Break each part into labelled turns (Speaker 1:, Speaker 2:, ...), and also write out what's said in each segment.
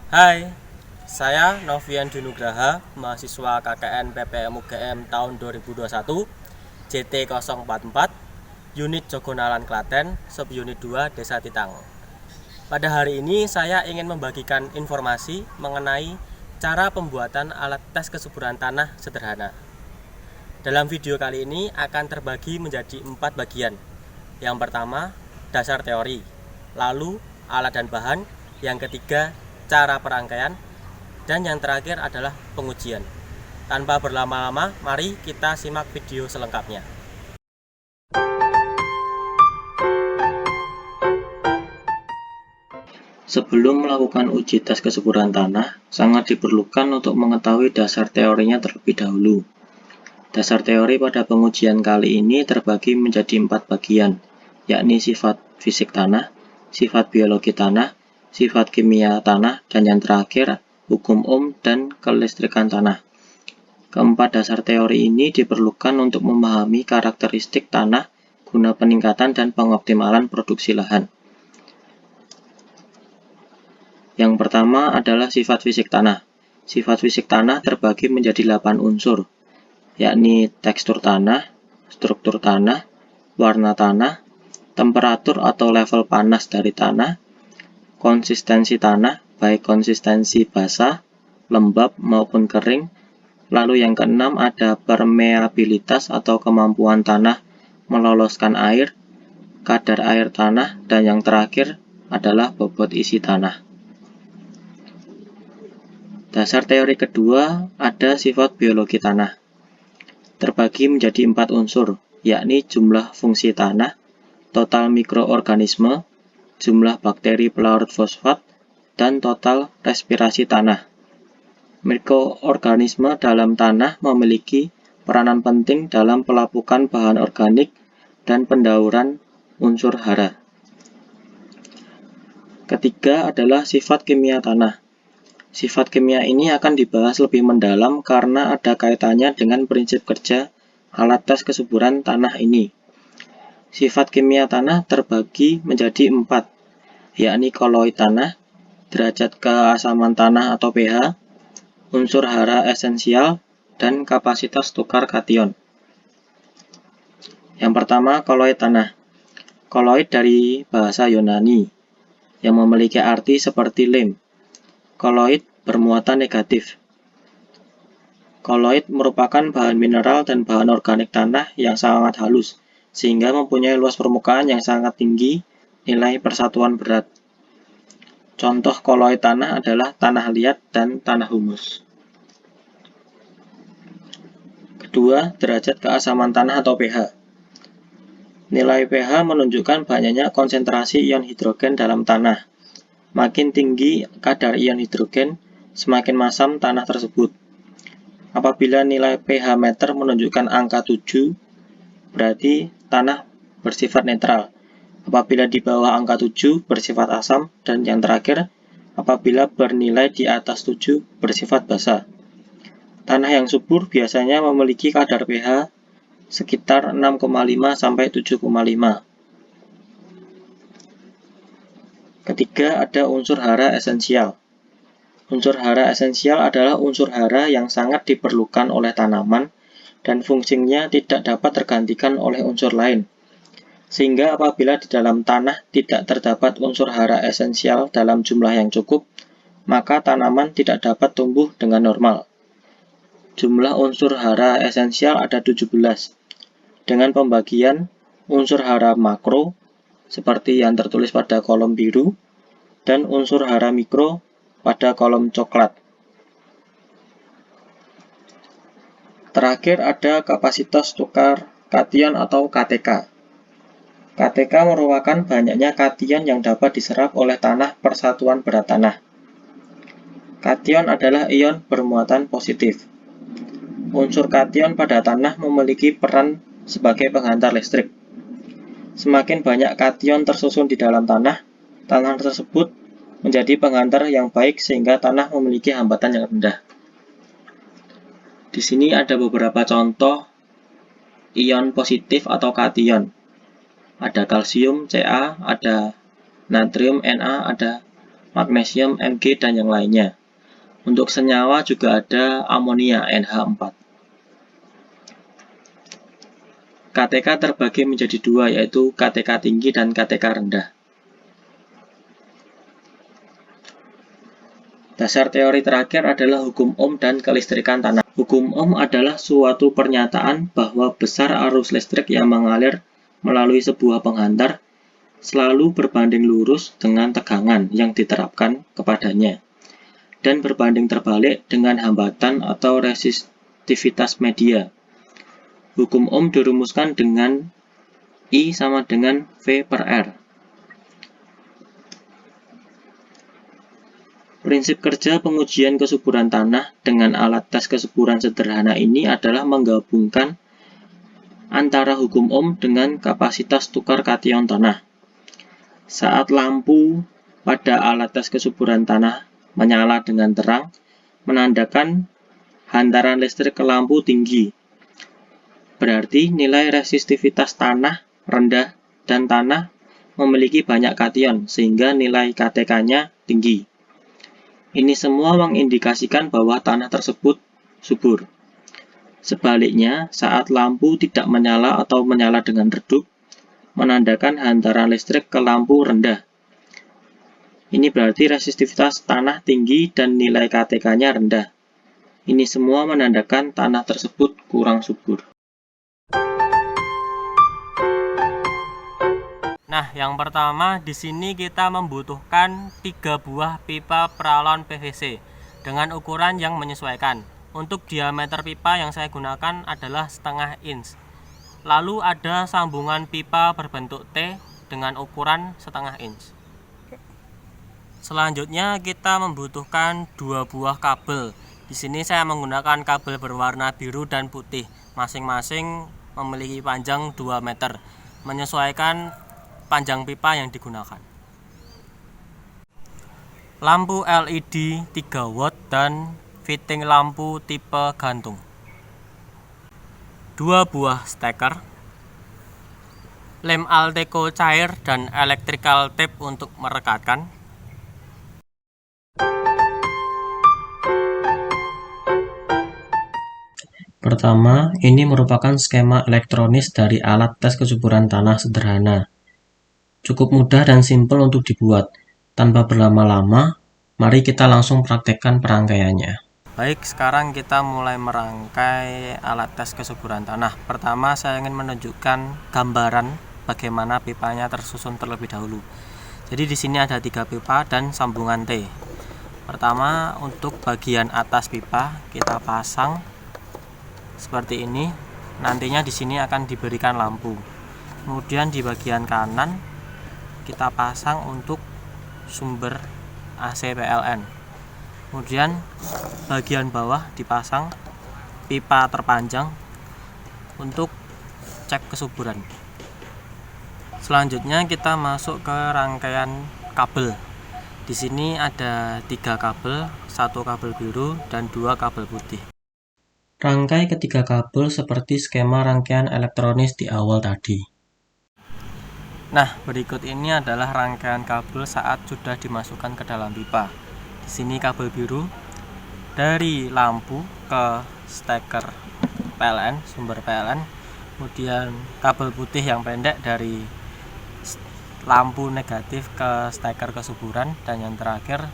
Speaker 1: Hai, saya Novian Dinugraha, mahasiswa KKN PPM UGM tahun 2021, JT 044, Unit Jogonalan Klaten, Subunit 2, Desa Titang. Pada hari ini saya ingin membagikan informasi mengenai cara pembuatan alat tes kesuburan tanah sederhana. Dalam video kali ini akan terbagi menjadi 4 bagian. Yang pertama, dasar teori, lalu alat dan bahan, yang ketiga, cara perangkaian, dan yang terakhir adalah pengujian. Tanpa berlama-lama, mari kita simak video selengkapnya.
Speaker 2: Sebelum melakukan uji tes kesuburan tanah, sangat diperlukan untuk mengetahui dasar teorinya terlebih dahulu. Dasar teori pada pengujian kali ini terbagi menjadi 4 bagian, yakni sifat fisik tanah, sifat biologi tanah, sifat kimia tanah, dan yang terakhir, hukum Ohm dan kelistrikan tanah. Keempat dasar teori ini diperlukan untuk memahami karakteristik tanah guna peningkatan dan pengoptimalan produksi lahan. Yang pertama adalah sifat fisik tanah. Sifat fisik tanah terbagi menjadi 8 unsur, yakni tekstur tanah, struktur tanah, warna tanah, temperatur atau level panas dari tanah, konsistensi tanah, baik konsistensi basah, lembab maupun kering. Lalu yang keenam ada permeabilitas atau kemampuan tanah meloloskan air, kadar air tanah, dan yang terakhir adalah bobot isi tanah. Dasar teori kedua ada sifat biologi tanah. Terbagi menjadi 4 unsur, yakni jumlah fungsi tanah, total mikroorganisme, jumlah bakteri pelarut fosfat, dan total respirasi tanah. Mikroorganisme dalam tanah memiliki peranan penting dalam pelapukan bahan organik dan pendauran unsur hara. Ketiga adalah sifat kimia tanah. Sifat kimia ini akan dibahas lebih mendalam karena ada kaitannya dengan prinsip kerja alat tes kesuburan tanah ini. Sifat kimia tanah terbagi menjadi 4, yakni koloid tanah, derajat keasaman tanah atau pH, unsur hara esensial, dan kapasitas tukar kation. Yang pertama, koloid tanah. Koloid dari bahasa Yunani, yang memiliki arti seperti lem. Koloid bermuatan negatif. Koloid merupakan bahan mineral dan bahan organik tanah yang sangat halus, sehingga mempunyai luas permukaan yang sangat tinggi nilai persatuan berat. Contoh koloid tanah adalah tanah liat dan tanah humus. Kedua, derajat keasaman tanah atau pH. Nilai pH menunjukkan banyaknya konsentrasi ion hidrogen dalam tanah. Makin tinggi kadar ion hidrogen, semakin masam tanah tersebut. Apabila nilai pH meter menunjukkan angka 7, berarti tanah bersifat netral. Apabila di bawah angka 7 bersifat asam, dan yang terakhir, apabila bernilai di atas 7 bersifat basa. Tanah yang subur biasanya memiliki kadar pH sekitar 6,5 sampai 7,5. Ketiga, ada unsur hara esensial. Unsur hara esensial adalah unsur hara yang sangat diperlukan oleh tanaman dan fungsinya tidak dapat tergantikan oleh unsur lain. Sehingga apabila di dalam tanah tidak terdapat unsur hara esensial dalam jumlah yang cukup, maka tanaman tidak dapat tumbuh dengan normal. Jumlah unsur hara esensial ada 17, dengan pembagian unsur hara makro, seperti yang tertulis pada kolom biru, dan unsur hara mikro pada kolom coklat. Terakhir ada kapasitas tukar kation atau KTK. KTK merupakan banyaknya kation yang dapat diserap oleh tanah per satuan berat tanah. Kation adalah ion bermuatan positif. Unsur kation pada tanah memiliki peran sebagai penghantar listrik. Semakin banyak kation tersusun di dalam tanah tersebut menjadi penghantar yang baik sehingga tanah memiliki hambatan yang rendah. Di sini ada beberapa contoh ion positif atau kation. Ada kalsium Ca, ada natrium Na, ada magnesium, Mg, dan yang lainnya. Untuk senyawa juga ada amonia, NH4. KTK terbagi menjadi dua, yaitu KTK tinggi dan KTK rendah. Dasar teori terakhir adalah hukum Ohm dan kelistrikan tanah. Hukum Ohm adalah suatu pernyataan bahwa besar arus listrik yang mengalir melalui sebuah penghantar selalu berbanding lurus dengan tegangan yang diterapkan kepadanya, dan berbanding terbalik dengan hambatan atau resistivitas media. Hukum Ohm dirumuskan dengan I sama dengan V per R. Prinsip kerja pengujian kesuburan tanah dengan alat tes kesuburan sederhana ini adalah menggabungkan antara hukum Ohm dengan kapasitas tukar kation tanah. Saat lampu pada alat tes kesuburan tanah menyala dengan terang, menandakan hantaran listrik ke lampu tinggi. Berarti nilai resistivitas tanah rendah dan tanah memiliki banyak kation, sehingga nilai KTK-nya tinggi. Ini semua mengindikasikan bahwa tanah tersebut subur. Sebaliknya, saat lampu tidak menyala atau menyala dengan redup, menandakan hantaran listrik ke lampu rendah. Ini berarti resistivitas tanah tinggi dan nilai KTK-nya rendah. Ini semua menandakan tanah tersebut kurang subur.
Speaker 1: Nah, yang pertama di sini kita membutuhkan 3 buah pipa peralon PVC dengan ukuran yang menyesuaikan. Untuk diameter pipa yang saya gunakan adalah setengah inch. Lalu ada sambungan pipa berbentuk T dengan ukuran setengah inch. Selanjutnya kita membutuhkan 2 buah kabel. Di sini saya menggunakan kabel berwarna biru dan putih, masing-masing memiliki panjang 2 meter, menyesuaikan panjang pipa yang digunakan. Lampu LED 3 watt dan fitting lampu tipe gantung. 2 buah steker, lem Alteco cair dan electrical tape untuk merekatkan.
Speaker 2: Pertama, ini merupakan skema elektronis dari alat tes kesuburan tanah sederhana. Cukup mudah dan simpel untuk dibuat. Tanpa berlama-lama, mari kita langsung praktekkan perangkaiannya.
Speaker 1: Baik, sekarang kita mulai merangkai alat tes kesuburan tanah. Pertama, saya ingin menunjukkan gambaran bagaimana pipanya tersusun terlebih dahulu. Jadi di sini ada 3 pipa dan sambungan T. Pertama, untuk bagian atas pipa kita pasang seperti ini. Nantinya di sini akan diberikan lampu. Kemudian di bagian kanan kita pasang untuk sumber AC PLN. Kemudian bagian bawah dipasang pipa terpanjang untuk cek kesuburan. Selanjutnya kita masuk ke rangkaian kabel. Di sini ada 3 kabel, 1 kabel biru dan 2 kabel putih.
Speaker 2: Rangkai ketiga kabel seperti skema rangkaian elektronis di awal tadi.
Speaker 1: Nah, berikut ini adalah rangkaian kabel saat sudah dimasukkan ke dalam pipa. Di sini kabel biru dari lampu ke steker PLN, sumber PLN. Kemudian kabel putih yang pendek dari lampu negatif ke steker kesuburan, dan yang terakhir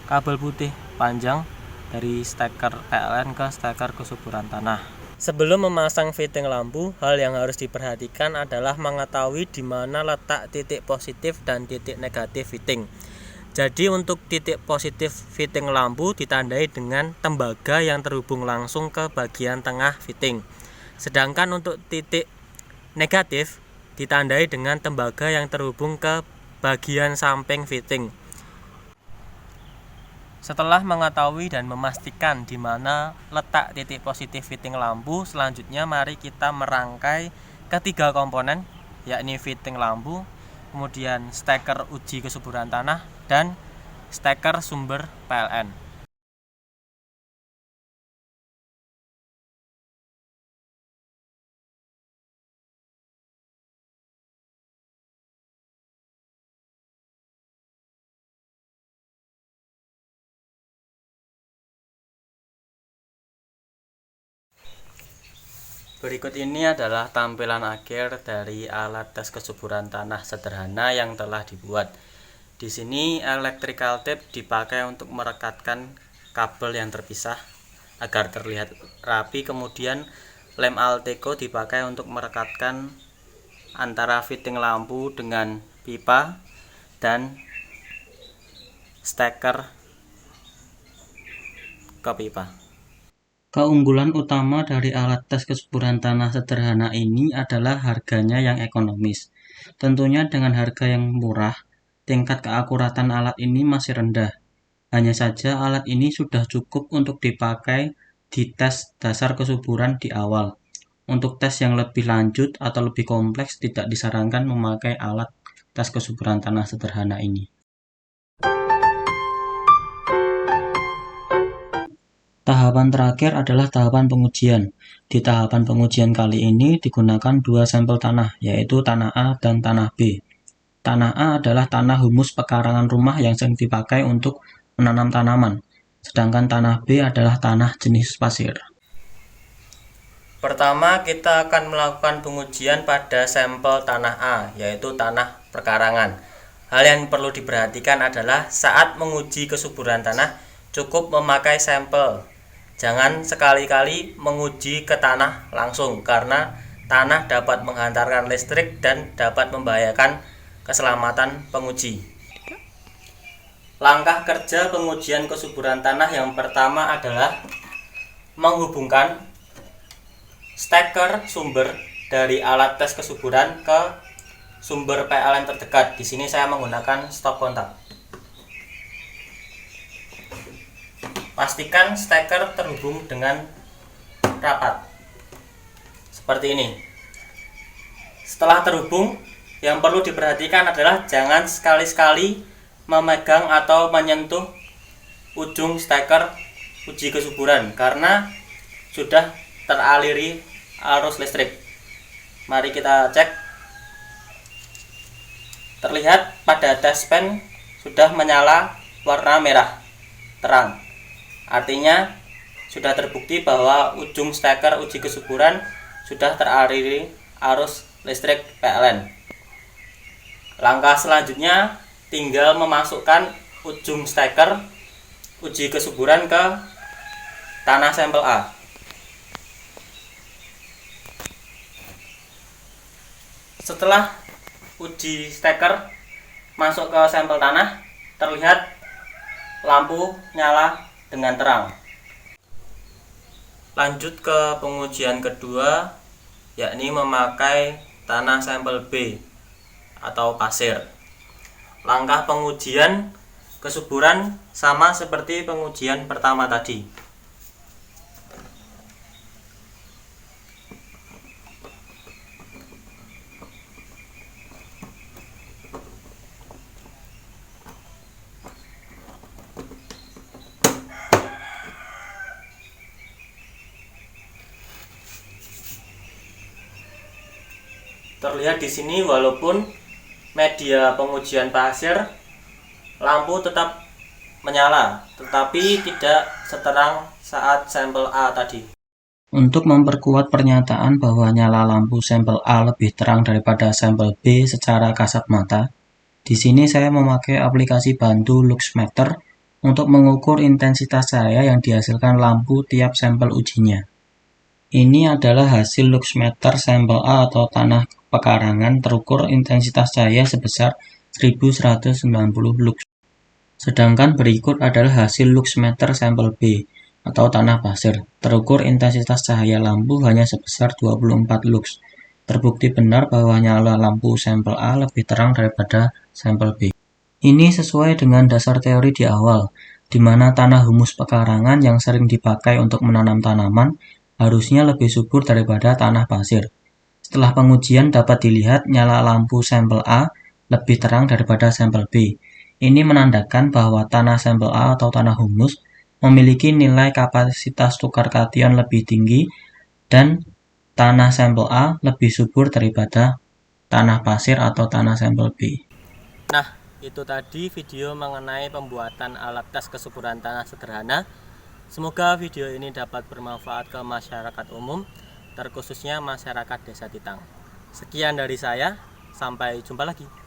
Speaker 1: kabel putih panjang dari steker PLN ke steker kesuburan tanah. Sebelum memasang fitting lampu, hal yang harus diperhatikan adalah mengetahui di mana letak titik positif dan titik negatif fitting. Jadi untuk titik positif fitting lampu ditandai dengan tembaga yang terhubung langsung ke bagian tengah fitting. Sedangkan untuk titik negatif ditandai dengan tembaga yang terhubung ke bagian samping fitting. Setelah mengetahui dan memastikan di mana letak titik positif fitting lampu, selanjutnya mari kita merangkai ketiga komponen, yakni fitting lampu, kemudian steker uji kesuburan tanah, dan steker sumber PLN. Berikut ini adalah tampilan akhir dari alat tes kesuburan tanah sederhana yang telah dibuat. Di sini electrical tape dipakai untuk merekatkan kabel yang terpisah agar terlihat rapi. Kemudian lem Alteco dipakai untuk merekatkan antara fitting lampu dengan pipa dan steker ke pipa. Keunggulan utama dari alat tes kesuburan tanah sederhana ini adalah harganya yang ekonomis. Tentunya dengan harga yang murah, tingkat keakuratan alat ini masih rendah. Hanya saja alat ini sudah cukup untuk dipakai di tes dasar kesuburan di awal. Untuk tes yang lebih lanjut atau lebih kompleks tidak disarankan memakai alat tes kesuburan tanah sederhana ini. Tahapan terakhir adalah tahapan pengujian. Di tahapan pengujian kali ini digunakan dua sampel tanah, yaitu tanah A dan tanah B. Tanah A adalah tanah humus pekarangan rumah yang sering dipakai untuk menanam tanaman, sedangkan tanah B adalah tanah jenis pasir. Pertama, kita akan melakukan pengujian pada sampel tanah A, yaitu tanah perkarangan. Hal yang perlu diperhatikan adalah saat menguji kesuburan tanah, cukup memakai sampel. Jangan sekali-kali menguji ke tanah langsung, karena tanah dapat menghantarkan listrik dan dapat membahayakan keselamatan penguji. Langkah kerja pengujian kesuburan tanah yang pertama adalah menghubungkan steker sumber dari alat tes kesuburan ke sumber PLN terdekat. Di sini saya menggunakan stop kontak. Pastikan steker terhubung dengan rapat seperti ini. Setelah terhubung, yang perlu diperhatikan adalah jangan sekali-sekali memegang atau menyentuh ujung steker uji kesuburan karena sudah teraliri arus listrik. Mari kita cek. Terlihat pada dashpan sudah menyala warna merah terang. Artinya sudah terbukti bahwa ujung steker uji kesuburan sudah teraliri arus listrik PLN. Langkah selanjutnya tinggal memasukkan ujung steker uji kesuburan ke tanah sampel A. Setelah uji steker masuk ke sampel tanah, terlihat lampu nyala dengan terang. Lanjut ke pengujian kedua, yakni memakai tanah sampel B atau pasir. Langkah pengujian kesuburan sama seperti pengujian pertama tadi. Terlihat di sini walaupun media pengujian pasir, lampu tetap menyala, tetapi tidak seterang saat sampel A tadi. Untuk memperkuat pernyataan bahwa nyala lampu sampel A lebih terang daripada sampel B secara kasat mata, di sini saya memakai aplikasi bantu Luxmeter untuk mengukur intensitas cahaya yang dihasilkan lampu tiap sampel ujinya. Ini adalah hasil Luxmeter sampel A atau tanah pekarangan terukur intensitas cahaya sebesar 1190 lux. Sedangkan berikut adalah hasil Luxmeter sampel B atau tanah pasir. Terukur intensitas cahaya lampu hanya sebesar 24 lux. Terbukti benar bahwa nyala lampu sampel A lebih terang daripada sampel B. Ini sesuai dengan dasar teori di awal, di mana tanah humus pekarangan yang sering dipakai untuk menanam tanaman harusnya lebih subur daripada tanah pasir. Setelah pengujian dapat dilihat nyala lampu sampel A lebih terang daripada sampel B. Ini menandakan bahwa tanah sampel A atau tanah humus memiliki nilai kapasitas tukar kation lebih tinggi dan tanah sampel A lebih subur daripada tanah pasir atau tanah sampel B. Nah, itu tadi video mengenai pembuatan alat tes kesuburan tanah sederhana. Semoga video ini dapat bermanfaat ke masyarakat umum. terkhususnya masyarakat Desa Titang. Sekian dari saya, sampai jumpa lagi.